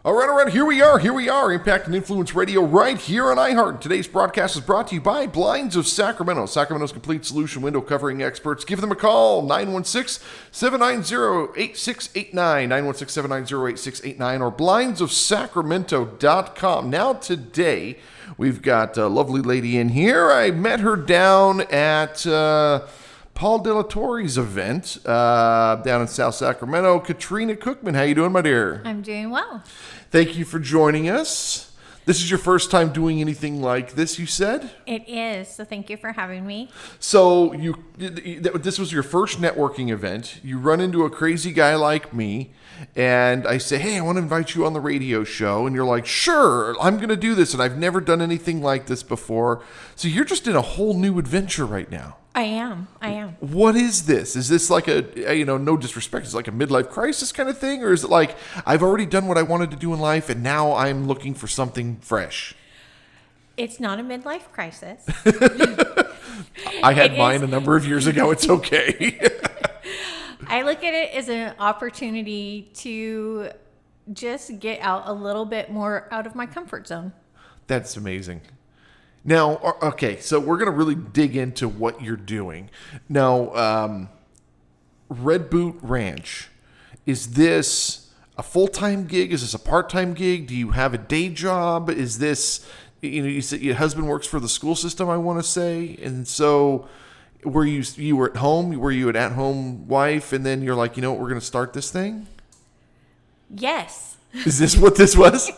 All right, here we are, Impact and Influence Radio right here on iHeart. Today's broadcast is brought to you by Blinds of Sacramento, Sacramento's complete solution window covering experts. Give them a call, 916-790-8689, 916-790-8689, or blindsofsacramento.com. Now today, we've got a lovely lady in here. I met her down at Paul De La Torre's event down in South Sacramento. Katrina Cookman, how you doing, my dear? I'm doing well. Thank you for joining us. This is your first time doing anything like this, you said? It is, so thank you for having me. So this was your first networking event. You run into a crazy guy like me, and I say, hey, I want to invite you on the radio show. And you're like, sure, I'm going to do this, and I've never done anything like this before. So you're just in a whole new adventure right now. I am. What is this? Is this like a, no disrespect, is it like a midlife crisis kind of thing? Or is it like, I've already done what I wanted to do in life and now I'm looking for something fresh? It's not a midlife crisis. I had mine a number of years ago. It's okay. I look at it as an opportunity to just get out a little bit more out of my comfort zone. That's amazing. Now, okay, so we're going to really dig into what you're doing. Now, Red Boot Ranch, is this a full-time gig? Is this a part-time gig? Do you have a day job? Is this, you said your husband works for the school system, I want to say. And so were you were at home? Were you an at-home wife? And then you're like, you know what, we're going to start this thing? Yes. Is this what this was?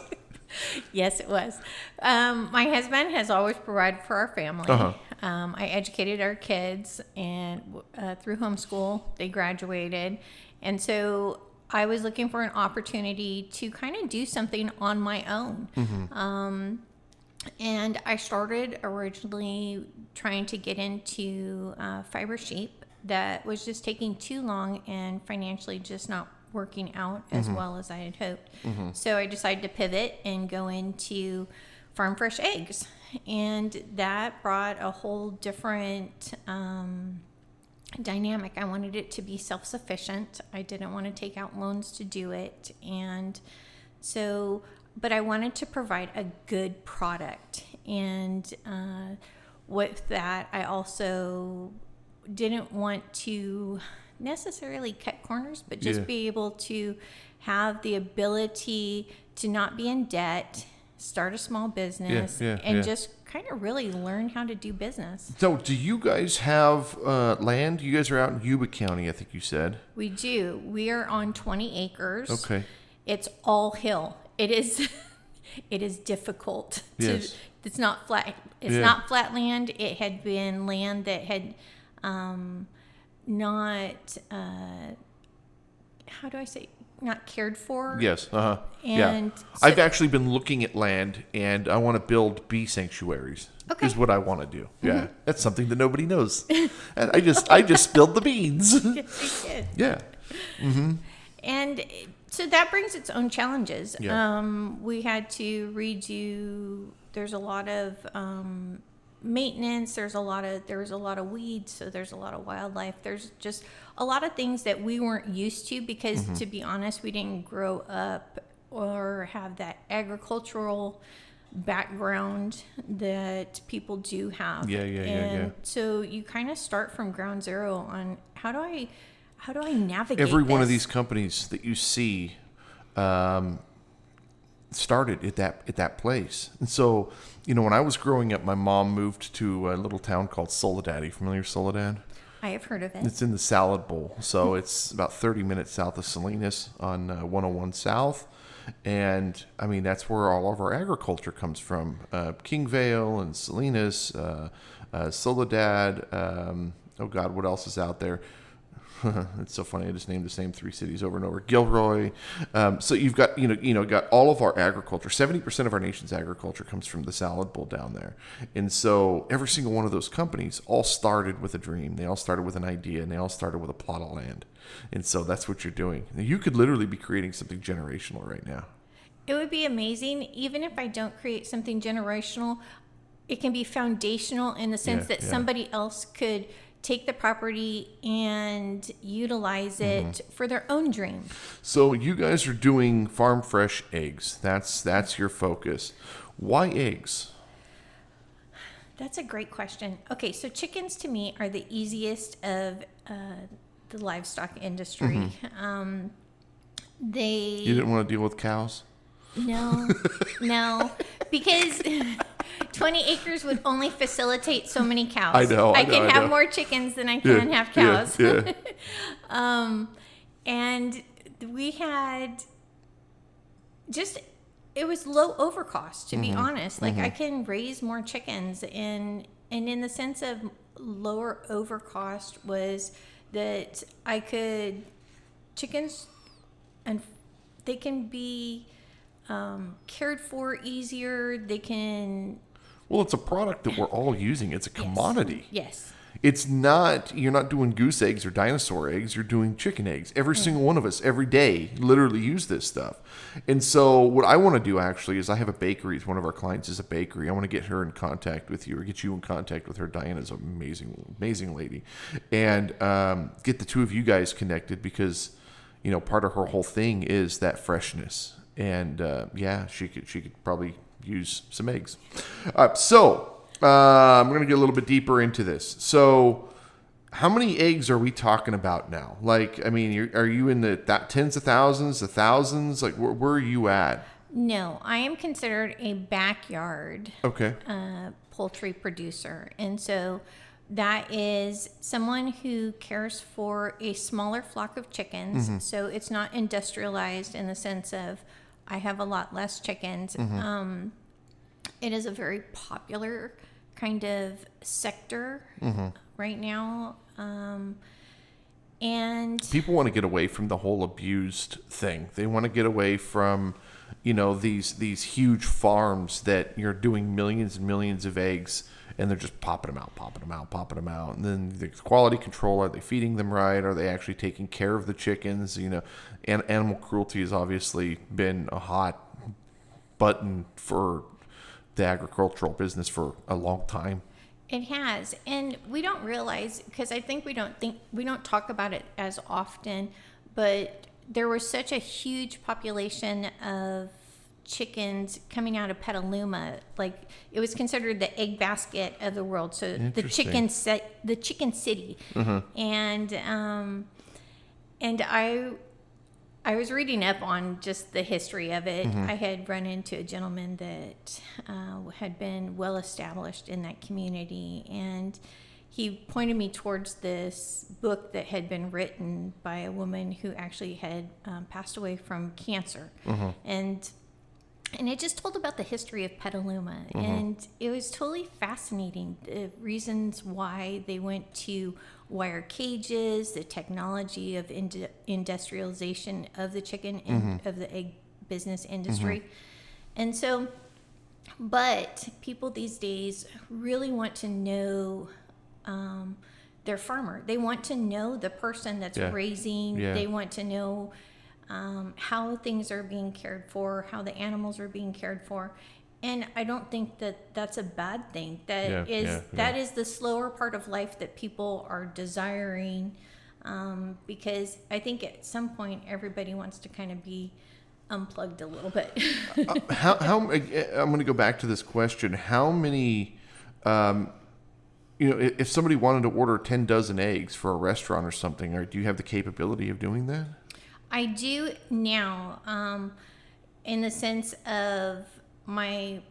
Yes, it was. My husband has always provided for our family. Uh-huh. I educated our kids and through homeschool, they graduated. And so I was looking for an opportunity to kind of do something on my own. Mm-hmm. And I started originally trying to get into fiber sheep. That was just taking too long and financially just not working out as well as I had hoped. Mm-hmm. So I decided to pivot and go into farm fresh eggs. And that brought a whole different dynamic. I wanted it to be self-sufficient. I didn't want to take out loans to do it. And so, but I wanted to provide a good product. And with that, I also didn't want to necessarily cut corners, but just be able to have the ability to not be in debt, start a small business, and just kind of really learn how to do business. So do you guys have land? You guys are out in Yuba County, I think you said. We do. We are on 20 acres. Okay. It's all hill. It is difficult. Yes. It's not flat. It's not flat land. It had been land that had not how do I say, not cared for. Yes. And so I've actually been looking at land, and I want to build bee sanctuaries. Okay. Is what I want to do. Yeah, that's something that nobody knows. And I just spilled the beans. Yes, you did. Yeah. Mm-hmm. And so that brings its own challenges. Yeah. We had to redo. There's a lot of maintenance. There was a lot of weeds, so there's a lot of wildlife. There's just a lot of things that we weren't used to because, to be honest, we didn't grow up or have that agricultural background that people do have. Yeah. So you kind of start from ground zero on how do I navigate Every one of this? these companies that you see started at that place. And so, when I was growing up, my mom moved to a little town called Soledad. Are you familiar with Soledad? I have heard of it. It's in the Salad Bowl. So it's about 30 minutes south of Salinas on 101 South. And, that's where all of our agriculture comes from. Kingvale and Salinas, Soledad. What else is out there? It's so funny. I just named the same three cities over and over. Gilroy. So you've got, got all of our agriculture. 70% of our nation's agriculture comes from the Salad Bowl down there. And so every single one of those companies all started with a dream. They all started with an idea, and they all started with a plot of land. And so that's what you're doing. You could literally be creating something generational right now. It would be amazing. Even if I don't create something generational, it can be foundational in the sense that somebody else could take the property and utilize it for their own dream. So you guys are doing farm fresh eggs. That's your focus. Why eggs? That's a great question. Okay, so chickens to me are the easiest of the livestock industry. You didn't want to deal with cows? No, because 20 acres would only facilitate so many cows. I know. I can have more chickens than I can have cows. Yeah. And we had it was low overcost, to be honest. Like I can raise more chickens, and in the sense of lower overcost was that chickens, and they can be cared for easier. They can. Well, it's a product that we're all using. It's a commodity. Yes. It's not, you're not doing goose eggs or dinosaur eggs. You're doing chicken eggs. Every single one of us, every day, literally use this stuff. And so what I want to do actually is I have a bakery. One of our clients is a bakery. I want to get her in contact with you, or get you in contact with her. Diana's an amazing, amazing lady. And get the two of you guys connected, because, part of her whole thing is that freshness. And she could probably use some eggs. I'm going to get a little bit deeper into this. So, how many eggs are we talking about now? Like, I mean, are you in the tens of thousands, the thousands? Like, where are you at? No, I am considered a backyard poultry producer. And so that is someone who cares for a smaller flock of chickens. So it's not industrialized in the sense of I have a lot less chickens. It is a very popular kind of sector right now. And people want to get away from the whole abused thing. They want to get away from, these huge farms that you're doing millions and millions of eggs, and they're just popping them out. And then the quality control, are they feeding them right? Are they actually taking care of the chickens? And animal cruelty has obviously been a hot button for the agricultural business for a long time. It has, and we don't realize, because I think we don't talk about it as often, but there was such a huge population of chickens coming out of Petaluma. Like, it was considered the egg basket of the world. So the chicken city. And I was reading up on just the history of it. I had run into a gentleman that had been well established in that community, and he pointed me towards this book that had been written by a woman who actually had passed away from cancer. And it just told about the history of Petaluma, and it was totally fascinating, the reasons why they went to wire cages, the technology of industrialization of the chicken and of the egg business industry. And so, but people these days really want to know their farmer. They want to know the person that's raising. They want to know how things are being cared for, how the animals are being cared for. And I don't think that that's a bad thing. That is the slower part of life that people are desiring, because I think at some point everybody wants to kind of be unplugged a little bit. I'm going to go back to this question. How many, if somebody wanted to order 10 dozen eggs for a restaurant or something, do you have the capability of doing that? I do now, in the sense of my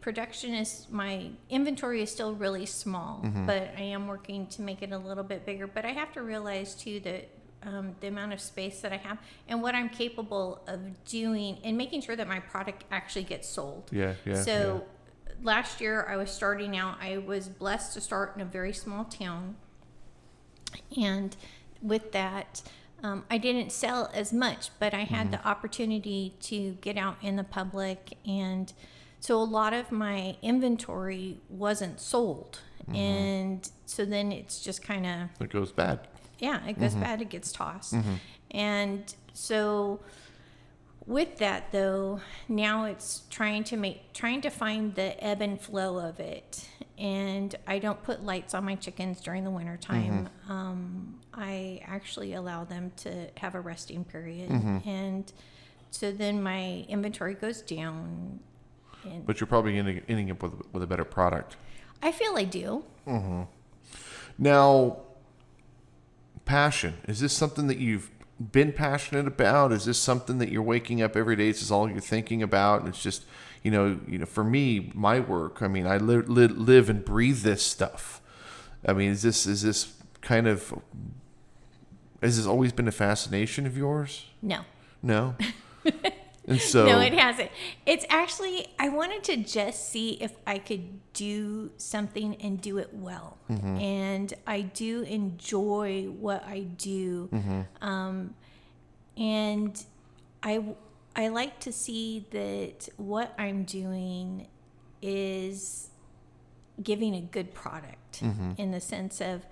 inventory is still really small, but I am working to make it a little bit bigger. But I have to realize too that the amount of space that I have and what I'm capable of doing and making sure that my product actually gets sold. So last year I was starting out, I was blessed to start in a very small town. And with that, I didn't sell as much, but I had the opportunity to get out in the public. And so a lot of my inventory wasn't sold. And so then it's just kind of... It goes bad. Yeah, it goes bad. It gets tossed. And so with that, though, now it's trying to find the ebb and flow of it. and I don't put lights on my chickens during the wintertime. I actually allow them to have a resting period. And so then my inventory goes down. And But you're probably ending up with a better product. I feel I do. Now, passion. Is this something that you've been passionate about? Is this something that you're waking up every day? This is all you're thinking about? And it's just, for me, my work, I mean, I live and breathe this stuff. I mean, is this has this always been a fascination of yours? No. No? And so, No, it hasn't. It's actually, I wanted to just see if I could do something and do it well. And I do enjoy what I do. And I like to see that what I'm doing is giving a good product in the sense of,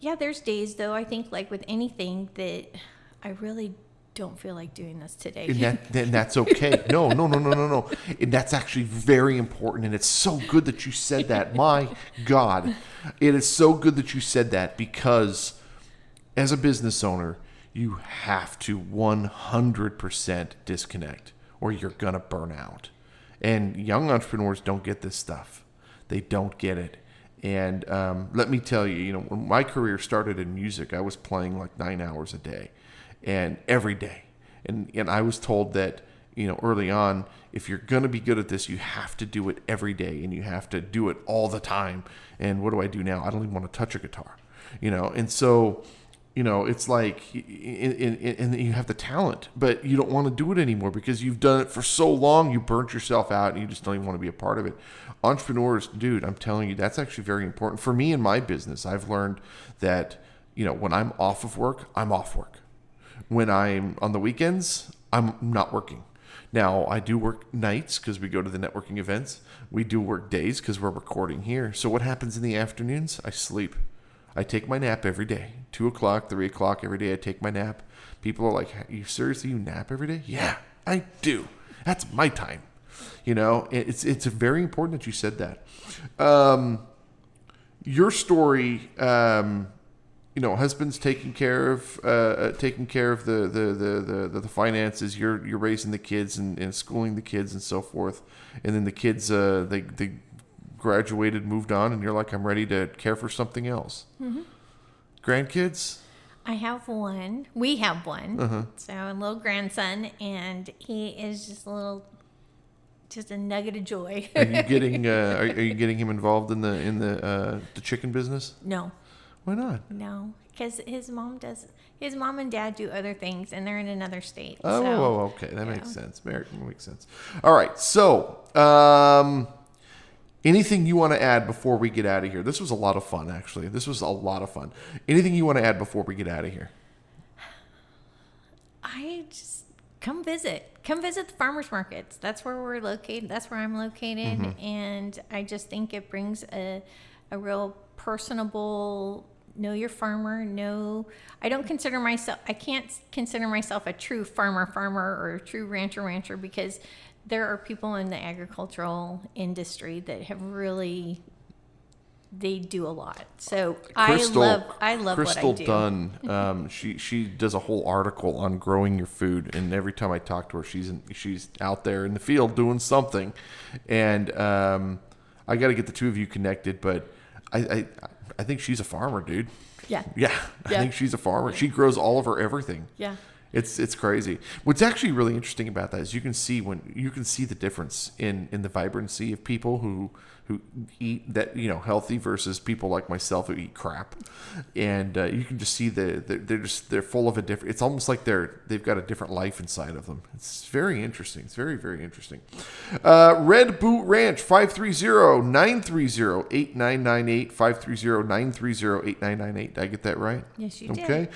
there's days though, I think like with anything that I really don't feel like doing this today. and that's okay. No. And that's actually very important. And it's so good that you said that. My God, it is so good that you said that, because as a business owner, you have to 100% disconnect or you're going to burn out. And young entrepreneurs don't get this stuff. They don't get it. And let me tell you, when my career started in music, I was playing like 9 hours a day. And every day. And I was told that, early on, if you're going to be good at this, you have to do it every day and you have to do it all the time. And what do I do now? I don't even want to touch a guitar, And so, it's like, and you have the talent, but you don't want to do it anymore because you've done it for so long, you burnt yourself out and you just don't even want to be a part of it. Entrepreneurs, dude, I'm telling you, that's actually very important. For me in my business, I've learned that, when I'm off of work, I'm off work. When I'm on the weekends, I'm not working. Now, I do work nights because we go to the networking events. We do work days because we're recording here. So what happens in the afternoons? I sleep. I take my nap every day. 2 o'clock, 3 o'clock every day I take my nap. People are like, you nap every day? Yeah, I do. That's my time. It's very important that you said that. Your story... husband's taking care of the finances. You're raising the kids and schooling the kids and so forth. And then the kids they graduated, moved on, and you're like, I'm ready to care for something else. Grandkids? I have one. We have one. So a little grandson, and he is just a nugget of joy. Are you getting are you getting him involved in the chicken business? No. Why not? No, because his mom and dad do other things, and they're in another state. Okay. That makes sense. Makes sense. All right. So, anything you want to add before we get out of here? This was a lot of fun, actually. Anything you want to add before we get out of here? I just come visit the farmers markets. That's where we're located. That's where I'm located. And I just think it brings a real personable, know your farmer. I can't consider myself a true farmer or a true rancher because there are people in the agricultural industry that have really, they do a lot. So I love Crystal what I do. Dunn, she does a whole article on growing your food, and every time I talk to her, she's out there in the field doing something, and I got to get the two of you connected, but I think she's a farmer, dude. Yeah. I think she's a farmer. She grows all of her everything. Yeah. It's crazy. What's actually really interesting about that is you can see the difference in the vibrancy of people who eat that, healthy versus people like myself who eat crap, and you can just see they're full of a different. It's almost like they've got a different life inside of them. It's very interesting. It's very, very interesting. Red Boot Ranch 530-930-8998 530-930-8998. Did I get that right? Yes, you did. Okay.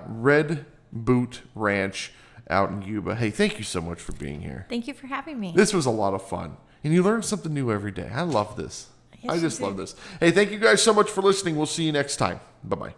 Red Boot Ranch out in Yuba. Hey, thank you so much for being here. Thank you for having me. This was a lot of fun. And you learn something new every day. I love this. Yes, I just love this. Hey, thank you guys so much for listening. We'll see you next time. Bye-bye.